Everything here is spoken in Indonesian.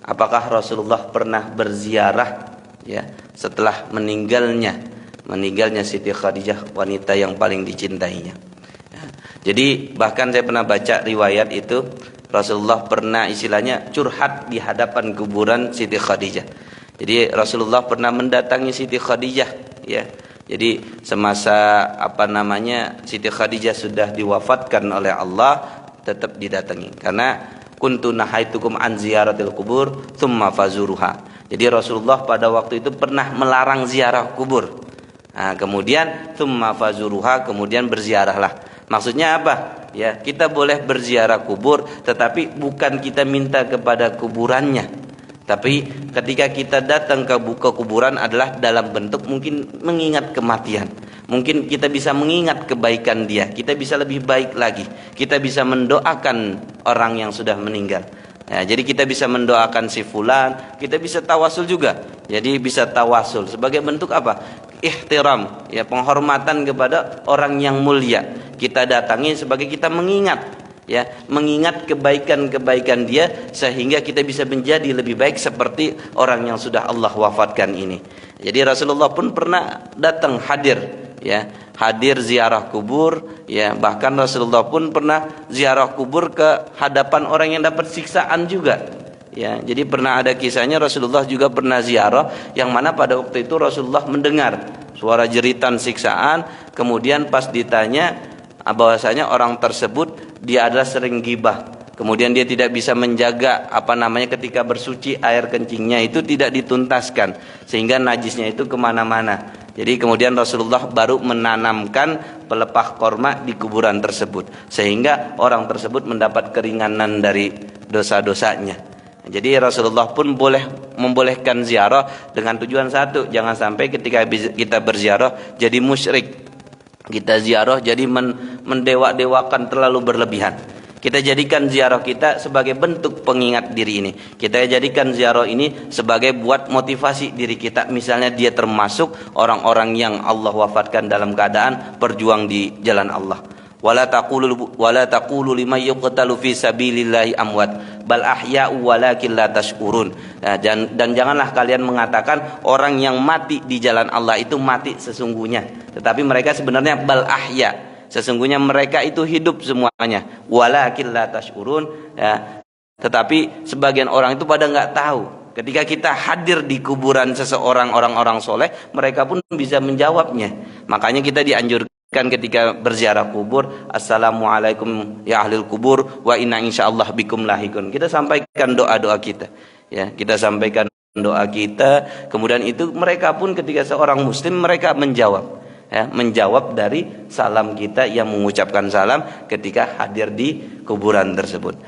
apakah Rasulullah pernah berziarah ya setelah meninggalnya Siti Khadijah, wanita yang paling dicintainya. Ya. Jadi bahkan saya pernah baca riwayat itu, Rasulullah pernah istilahnya curhat di hadapan kuburan Siti Khadijah. Jadi Rasulullah pernah mendatangi Siti Khadijah ya. Jadi semasa Siti Khadijah sudah diwafatkan oleh Allah, tetap didatangi. Karena kuntu nahaitukum an ziyaratil kubur tsumma fazuruha. Jadi Rasulullah pada waktu itu pernah melarang ziarah kubur. Nah, kemudian tsumma fazuruha, kemudian berziarahlah. Maksudnya apa? Ya, kita boleh berziarah kubur, tetapi bukan kita minta kepada kuburannya. Tapi ketika kita datang ke kuburan adalah dalam bentuk mungkin mengingat kematian. Mungkin kita bisa mengingat kebaikan dia. Kita bisa lebih baik lagi. Kita bisa mendoakan orang yang sudah meninggal. Ya, jadi kita bisa mendoakan si fulan. Kita bisa tawasul juga. Jadi bisa tawasul sebagai bentuk apa? Ihtiram, ya, penghormatan kepada orang yang mulia. Kita datangi sebagai kita mengingat. Ya, mengingat kebaikan-kebaikan dia sehingga kita bisa menjadi lebih baik seperti orang yang sudah Allah wafatkan ini. Jadi Rasulullah pun pernah datang hadir ziarah kubur ya, bahkan Rasulullah pun pernah ziarah kubur ke hadapan orang yang dapat siksaan juga. Ya, jadi pernah ada kisahnya Rasulullah juga pernah ziarah yang mana pada waktu itu Rasulullah mendengar suara jeritan siksaan, kemudian pas ditanya bahwasanya orang tersebut dia adalah sering gibah. Kemudian dia tidak bisa menjaga ketika bersuci air kencingnya itu tidak dituntaskan sehingga najisnya itu kemana-mana. Jadi kemudian Rasulullah baru menanamkan pelepah korma di kuburan tersebut sehingga orang tersebut mendapat keringanan dari dosa-dosanya. Jadi Rasulullah pun membolehkan ziarah dengan tujuan satu, jangan sampai ketika kita berziarah jadi musyrik. Kita ziarah jadi mendewa-dewakan terlalu berlebihan. Kita jadikan ziarah kita sebagai bentuk pengingat diri ini. Kita jadikan ziarah ini sebagai buat motivasi diri kita. Misalnya dia termasuk orang-orang yang Allah wafatkan dalam keadaan berjuang di jalan Allah. Wala taqulu liman yuqtalu fi sabilillahi amwat bal ahya'u walakin la tash'urun. Dan janganlah kalian mengatakan orang yang mati di jalan Allah itu mati sesungguhnya, tetapi mereka sebenarnya bal ahya, sesungguhnya mereka itu hidup semuanya. Walakin la tash'urun, ya. Tetapi sebagian orang itu pada enggak tahu. Ketika kita hadir di kuburan seseorang, orang-orang soleh, mereka pun bisa menjawabnya. Makanya kita dianjurkan ketika berziarah kubur, assalamualaikum ya ahlil kubur wa inna insyaallah bikum lahikun. Kita sampaikan doa-doa kita. Ya, kita sampaikan doa kita. Kemudian itu mereka pun ketika seorang muslim mereka menjawab. Ya, menjawab dari salam kita yang mengucapkan salam ketika hadir di kuburan tersebut.